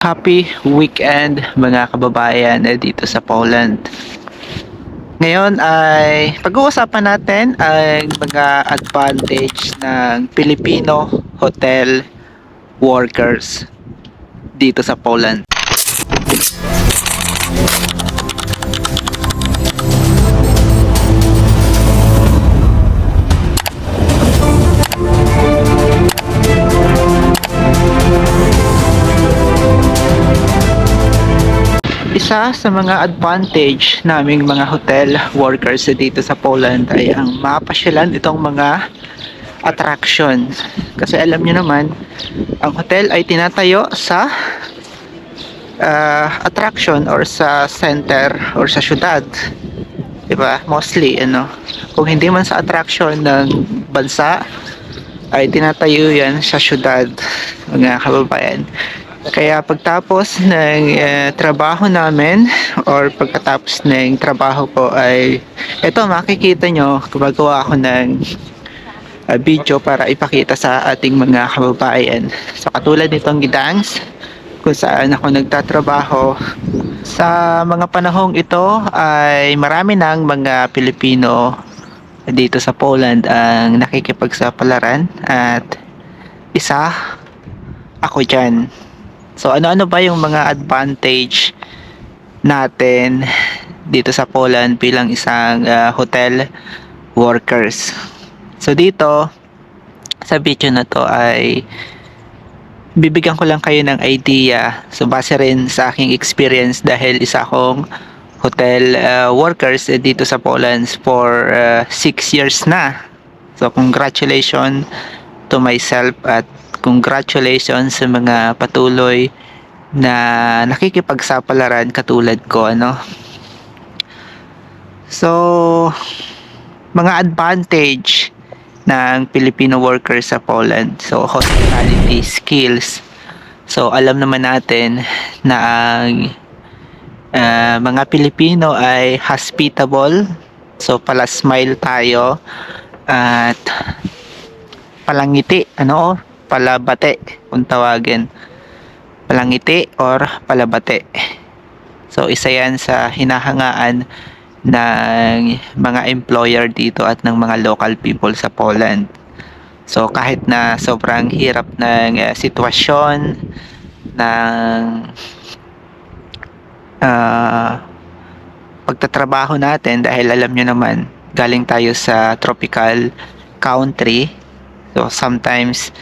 Happy weekend mga kababayan dito sa Poland. Ngayon ay pag-uusapan natin ang mga advantage ng Filipino hotel workers dito sa Poland. Isa sa mga advantage naming mga hotel workers dito sa Poland ay ang mapasyalan itong mga attraction. Kasi alam nyo naman, ang hotel ay tinatayo sa attraction or sa center or sa syudad. Diba? Mostly, ano. Kung hindi man sa attraction ng bansa, ay tinatayo yan sa syudad, mga kababayan. Kaya pagtapos ng trabaho namin or pagkatapos ng trabaho ko ay ito makikita nyo gumagawa ako ng video para ipakita sa ating mga kababayan. So katulad nitong Gdansk kung saan ako nagtatrabaho. Sa mga panahong ito ay marami ng mga Pilipino dito sa Poland ang nakikipagsapalaran at isa ako dyan. So ano-ano ba yung mga advantage natin dito sa Poland bilang isang hotel workers? So dito sa video na to ay bibigyan ko lang kayo ng idea. So base rin sa aking experience dahil isa akong hotel workers dito sa Poland for 6 years na. So congratulations to myself at congratulations sa mga patuloy na nakikipagsapalaran katulad ko, ano. So mga advantage ng Filipino workers sa Poland. So hospitality skills. So alam naman natin na ang mga Pilipino ay hospitable. So pala smile tayo at palangiti, ano, palabate kung tawagin, palangiti or palabate. So isa yan sa hinahangaan ng mga employer dito at ng mga local people sa Poland. So kahit na sobrang hirap ng sitwasyon ng pagtatrabaho natin, dahil alam nyo naman galing tayo sa tropical country, so sometimes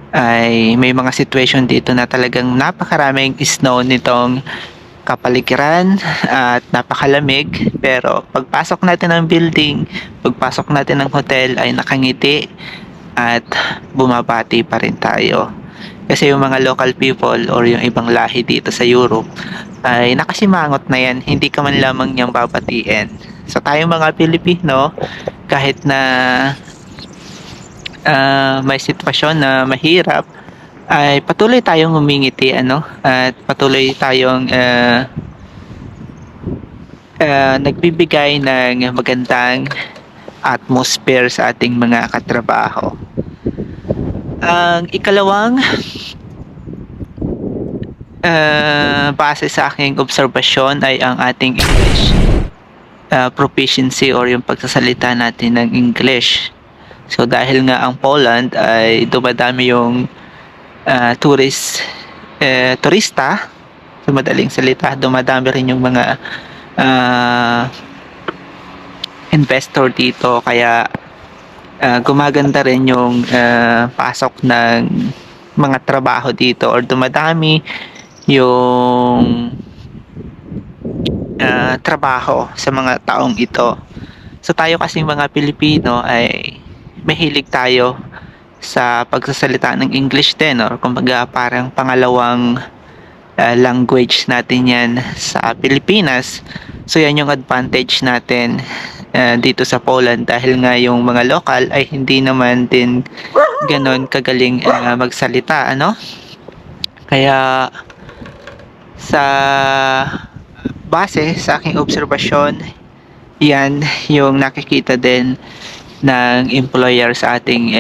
ay may mga situation dito na talagang napakaraming snow nitong kapaligiran at napakalamig, pero pagpasok natin ng building, pagpasok natin ng hotel ay nakangiti at bumabati pa rin tayo. Kasi yung mga local people or yung ibang lahi dito sa Europe ay nakasimangot na yan, hindi ka man lamang niyang babatiin. So tayong mga Pilipino, kahit na may sitwasyon na mahirap, ay patuloy tayong humingiti, ano, at patuloy tayong nagbibigay ng magandang atmosphere sa ating mga katrabaho. Ang ikalawang base sa aking obserbasyon ay ang ating English proficiency or yung pagsasalita natin ng English. So dahil nga ang Poland ay dumadami yung turista, sa madaling salita, dumadami rin yung mga investor dito, kaya gumaganda rin yung pasok ng mga trabaho dito or dumadami yung trabaho sa mga taong ito. So tayo kasing mga Pilipino ay mahilig tayo sa pagsasalita ng English din, or kumbaga parang pangalawang language natin yan sa Pilipinas. So yan yung advantage natin dito sa Poland, dahil nga yung mga local ay hindi naman din ganon kagaling magsalita, ano. Kaya sa base sa aking obserbasyon, yan yung nakikita din ng employer sa ating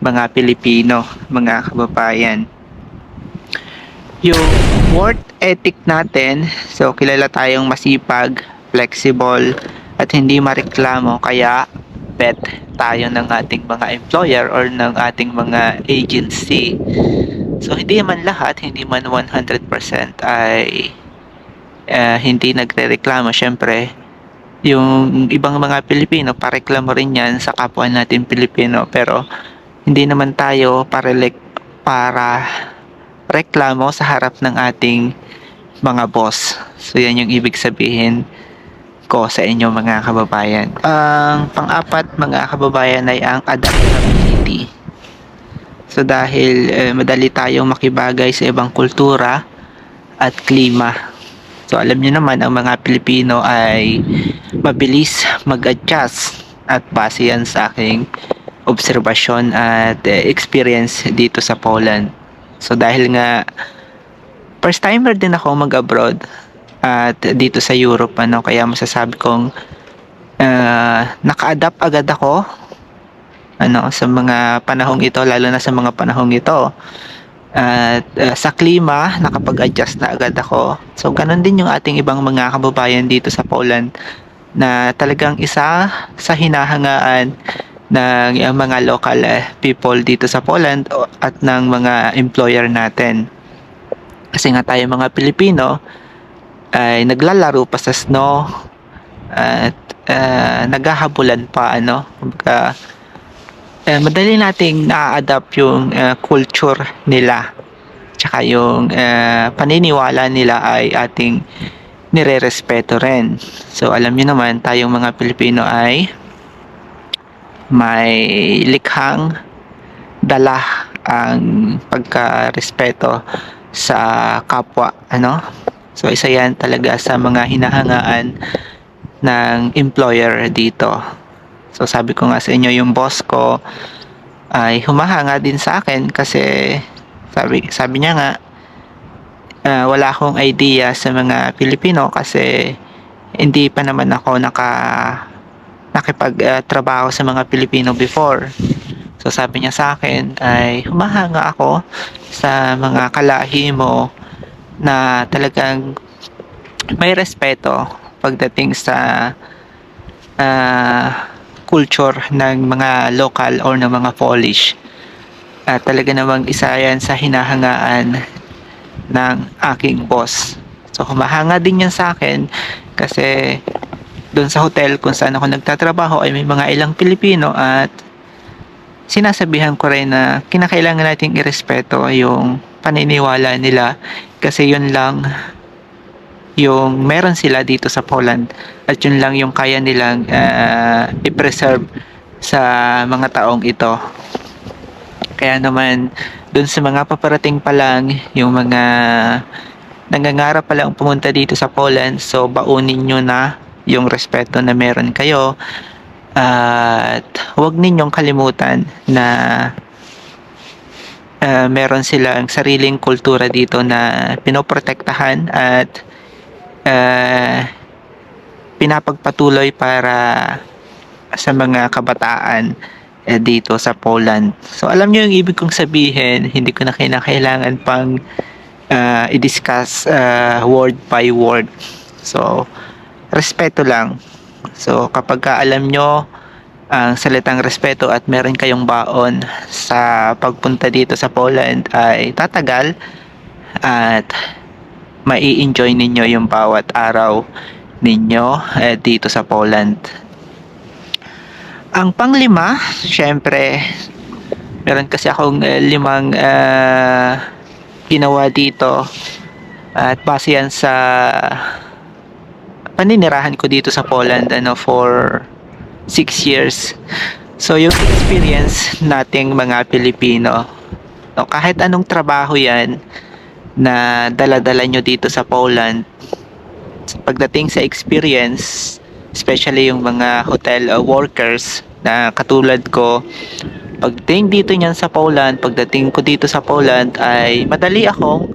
mga Pilipino, mga kababayan. Yung Work ethic natin, so kilala tayong masipag, flexible, at hindi mareklamo, kaya bet tayo ng ating mga employer or ng ating mga agency. So hindi man lahat, hindi man 100% ay hindi nagrereklamo. Syempre, yung ibang mga Pilipino, pareklamo rin yan sa kapwa natin Pilipino. Pero hindi naman tayo para reklamo sa harap ng ating mga boss. So yan yung ibig sabihin ko sa inyo mga kababayan. Ang pang-apat mga kababayan ay ang adaptability. So dahil madali tayong makibagay sa ibang kultura at klima. So alam niyo naman ang mga Pilipino ay mabilis mag-adjust, at base yan sa aking obserbasyon at experience dito sa Poland. So dahil nga first timer din ako mag-abroad at dito sa Europe, kaya masasabi kong naka-adapt agad ako sa mga panahong ito, lalo na sa mga panahong ito. At sa klima, nakapag-adjust na agad ako. So ganun din yung ating ibang mga kababayan dito sa Poland, na talagang isa sa hinahangaan ng mga local people dito sa Poland at ng mga employer natin. Kasi nga tayo mga Pilipino ay naglalaro pa sa snow at naghahabulan pa, kumbaga, madali nating na-adapt yung culture nila, tsaka yung paniniwala nila ay ating nire-respeto rin. So alam niyo naman, tayong mga Pilipino ay may likhang dala ang pagka-respeto sa kapwa, So isa yan talaga sa mga hinahangaan ng employer dito. So sabi ko nga sa inyo, yung boss ko ay humahanga din sa akin kasi sabi niya nga, wala akong idea sa mga Pilipino kasi hindi pa naman ako nakipagtrabaho sa mga Pilipino before. So sabi niya sa akin ay humahanga ako sa mga kalahi mo na talagang may respeto pagdating sa culture ng mga local or ng mga Polish. Talaga namang isa yan sa hinahangaan ng aking boss. So humahanga din yan sa akin kasi doon sa hotel kung saan ako nagtatrabaho ay may mga ilang Pilipino, at sinasabihan ko rin na kinakailangan nating irespeto yung paniniwala nila kasi yun lang yung meron sila dito sa Poland at yun lang yung kaya nilang i-preserve sa mga taong ito. Kaya naman dun sa mga paparating pa lang, yung mga nangangarap pa lang pumunta dito sa Poland, so baunin nyo na yung respeto na meron kayo, at huwag ninyong kalimutan na meron silang sariling kultura dito na pinoprotektahan at pinapagpatuloy para sa mga kabataan dito sa Poland. So alam niyo yung ibig kong sabihin, hindi ko na kailangan pang i-discuss word by word. So respeto lang. So kapag alam nyo ang salitang respeto at meron kayong baon sa pagpunta dito sa Poland, ay tatagal at mai-enjoy ninyo yung bawat araw ninyo dito sa Poland. Ang panglima, syempre, meron kasi akong limang ginawa dito, at base yan sa paninirahan ko dito sa Poland for 6 years. So yung experience nating mga Pilipino, kahit anong trabaho yan na dala-dala nyo dito sa Poland, pagdating sa experience, especially yung mga hotel workers na katulad ko, pagdating dito niyan sa Poland, pagdating ko dito sa Poland ay madali akong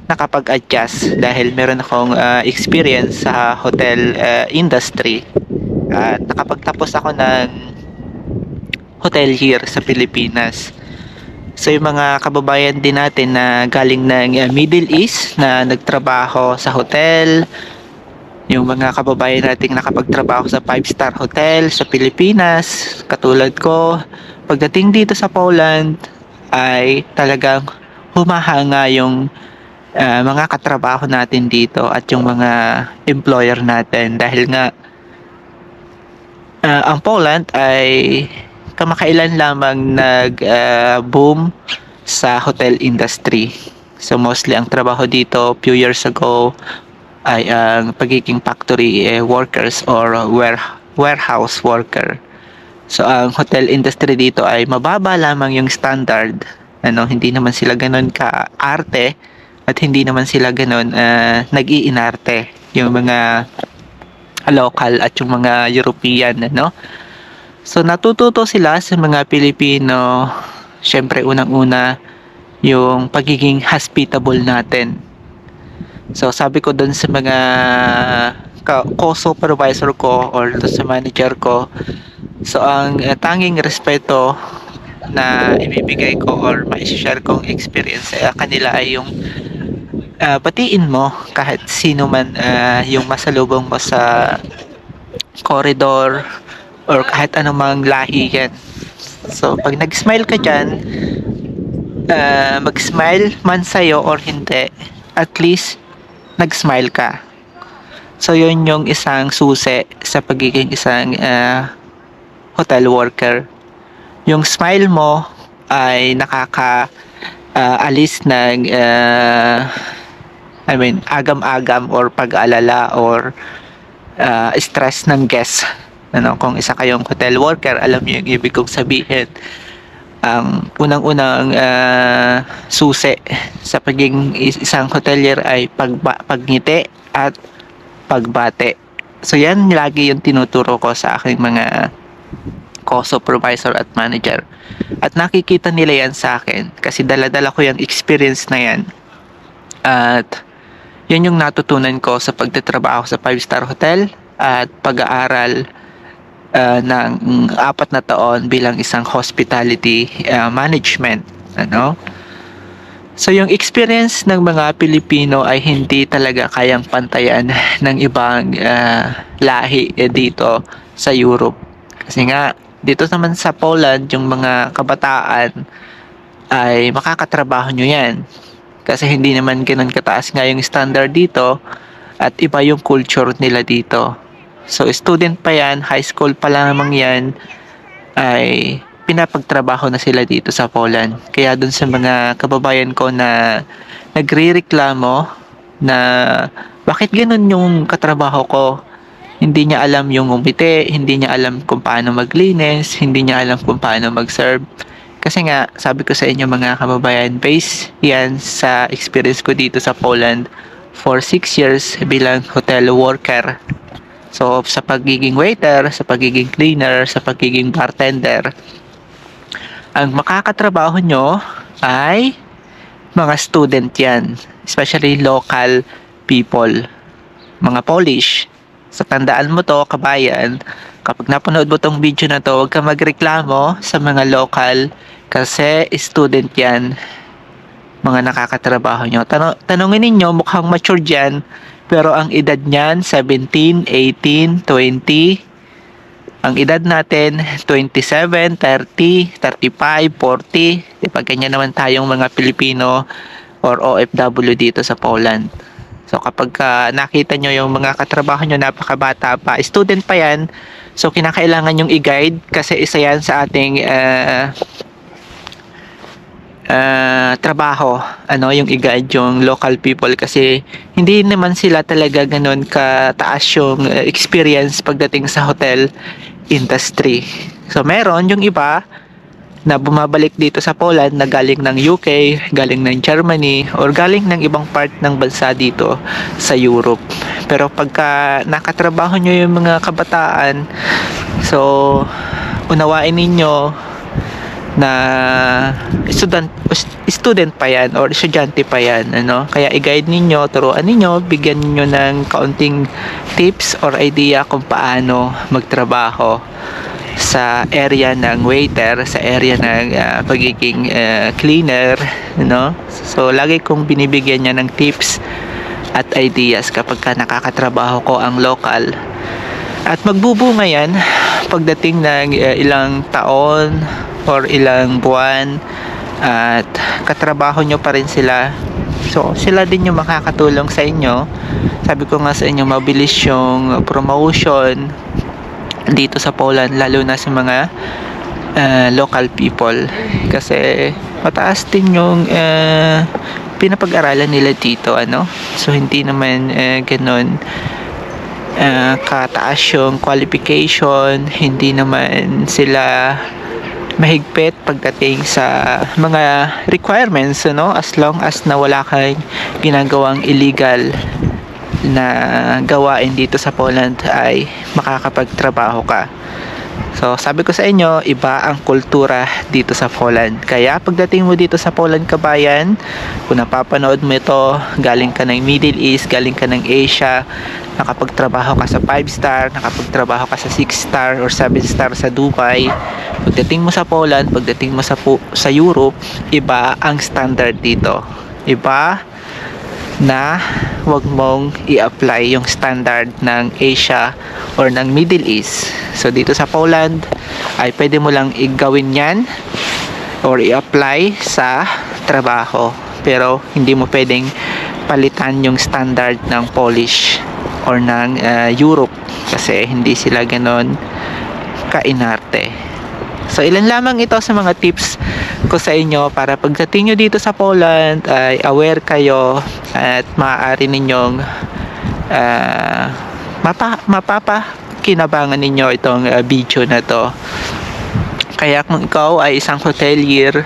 nakapag-adjust dahil meron akong experience sa hotel industry, at nakapagtapos ako ng hotel here sa Pilipinas. So yung mga kababayan din natin na galing ng Middle East na nagtrabaho sa hotel, yung mga kababayan nating nakapagtrabaho sa 5-star hotel sa Pilipinas, katulad ko, pagdating dito sa Poland ay talagang humahanga yung mga katrabaho natin dito at yung mga employer natin dahil nga ang Poland ay kamakailan lamang nag-boom sa hotel industry. So mostly ang trabaho dito few years ago ay ang pagiging factory workers or warehouse worker. So ang hotel industry dito ay mababa lamang yung standard. Hindi naman sila ganoon ka-arte at hindi naman sila ganoon nag-iinarte yung mga local at yung mga European, So natututo sila sa mga Pilipino, syempre unang-una yung pagiging hospitable natin. So sabi ko doon sa mga co-supervisor ko or sa manager ko, so ang tanging respeto na ibibigay ko or ma-share kong experience sa kanila ay yung batiin mo kahit sino man yung masalubong mo sa corridor or kahit anumang lahi yan. So pag nag-smile ka dyan, mag-smile man sa'yo or hindi, at least nag-smile ka. So yun yung isang susi sa pagiging isang hotel worker. Yung smile mo ay alis ng agam-agam or pag-alala or stress ng guest. Kung isa kayong hotel worker, alam niyo yung ibig kong sabihin. Ang unang-unang susi sa pagiging isang hotelier ay pagngiti at pagbate. So yan lagi yung tinuturo ko sa aking mga co-supervisor at manager. At nakikita nila yan sa akin kasi dala-dala ko yung experience na yan. At yun yung natutunan ko sa pagtatrabaho sa 5-star hotel at pag-aaral ng 4 na taon bilang isang hospitality management. So yung experience ng mga Pilipino ay hindi talaga kayang pantayan ng ibang lahi dito sa Europe. Kasi nga dito naman sa Poland, yung mga kabataan ay makakatrabaho nyo yan. Kasi hindi naman ganun kataas nga yung standard dito at iba yung culture nila dito. So student pa yan, high school pa lamang yan, ay pinapagtrabaho na sila dito sa Poland. Kaya dun sa mga kababayan ko na nagrereklamo na bakit ganun yung katrabaho ko, hindi niya alam yung umiti, hindi niya alam kung paano maglinis, hindi niya alam kung paano mag-serve. Kasi nga, sabi ko sa inyo mga kababayan, based yan sa experience ko dito sa Poland for 6 years bilang hotel worker. So, sa pagiging waiter, sa pagiging cleaner, sa pagiging bartender, ang makakatrabaho nyo ay mga student yan. Especially local people. Mga Polish. So, tandaan mo to, kabayan, kapag napanood mo tong video na to, huwag ka magreklamo sa mga local kasi student yan, mga nakakatrabaho nyo. Tanungin ninyo, mukhang mature yan, pero ang edad niyan, 17, 18, 20. Ang edad natin, 27, 30, 35, 40. Diba, ganyan naman tayong mga Pilipino or OFW dito sa Poland. So kapag nakita nyo yung mga katrabaho nyo, napakabata pa, student pa yan, so kinakailangan yung i-guide kasi isa yan sa ating trabaho, yung i-guide yung local people kasi hindi naman sila talaga ganun kataas yung experience pagdating sa hotel industry. So meron yung iba na bumabalik dito sa Poland na galing ng UK, galing ng Germany, or galing ng ibang part ng bansa dito sa Europe. Pero pagka nakatrabaho nyo yung mga kabataan, so unawain ninyo na student pa yan or estudyante pa yan, kaya i-guide ninyo, turuan ninyo, bigyan ninyo ng kaunting tips or idea kung paano magtrabaho sa area ng waiter, sa area ng pagiging cleaner, no? So lagi kong binibigyan niya ng tips at ideas kapag ka nakakatrabaho ko ang local. At magbubunga yan pagdating ng ilang taon or ilang buwan at katrabaho nyo pa rin sila. So sila din yung makakatulong sa inyo. Sabi ko nga sa inyo, mabilis yung promotion dito sa Poland, lalo na sa mga local people, kasi mataas din yung pinapag-aralan nila dito, ano. So hindi naman ganun kataas yung qualification, hindi naman sila mahigpit pagdating sa mga requirements, ano, as long as na wala kang ginagawang illegal na gawain dito sa Poland ay makakapagtrabaho ka. So sabi ko sa inyo, iba ang kultura dito sa Poland. Kaya pagdating mo dito sa Poland, kabayan, kung napapanood mo ito, galing ka ng Middle East, galing ka ng Asia, nakapagtrabaho ka sa 5-star, nakapagtrabaho ka sa 6-star or 7-star sa Dubai, pagdating mo sa Poland, pagdating mo sa Europe, iba ang standard dito. Iba na wag mong i-apply yung standard ng Asia or ng Middle East. So dito sa Poland ay pwede mo lang igawin yan or i-apply sa trabaho, pero hindi mo pwedeng palitan yung standard ng Polish or ng Europe, kasi hindi sila ganon kainarte. So ilan lamang ito sa mga tips ko sa inyo para pagdating nyo dito sa Poland ay aware kayo at maaari ninyong mapapakinabangan ninyo itong video na to. Kaya kung ikaw ay isang hotelier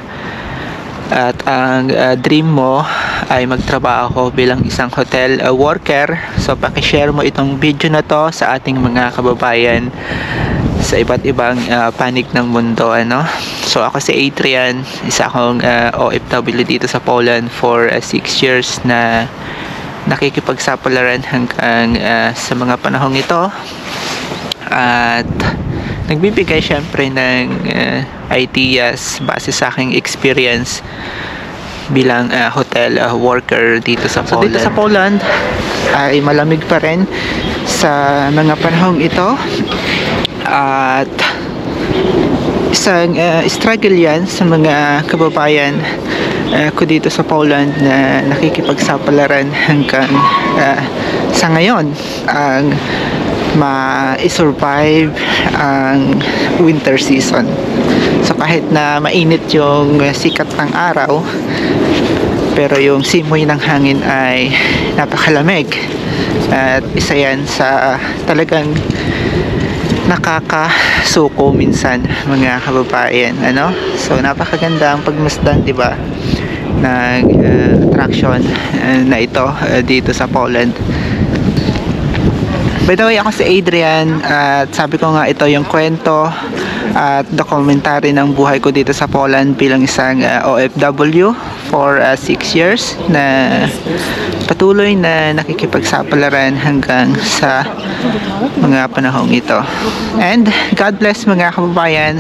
at ang dream mo ay magtrabaho bilang isang hotel worker, so pakishare mo itong video na to sa ating mga kababayan sa iba't ibang panig ng mundo, ano. So ako si Adrian, isa akong OFW dito sa Poland for 6 years na nakikipagsapalaran hanggang sa mga panahong ito, at nagbibigay syempre ng ideas base sa aking experience bilang hotel worker dito sa Poland. So dito sa Poland ay malamig pa rin sa mga panahong ito, at isang struggle yan sa mga kababayan ko dito sa Poland na nakikipagsapalaran hanggang sa ngayon ang ma-survive ang winter season. So kahit na mainit yung sikat ng araw, pero yung simoy ng hangin ay napakalamig, at isa yan sa talagang nakakasuko minsan, mga kababayan, ano. So napakaganda ang pagmasdan, di ba, ng attraction na ito dito sa Poland. By the way, ako si Adrian, at sabi ko nga, ito yung kwento at dokumentary ng buhay ko dito sa Poland bilang isang OFW for 6 years na patuloy na nakikipagsapalaran hanggang sa mga panahong ito. And God bless, mga kababayan.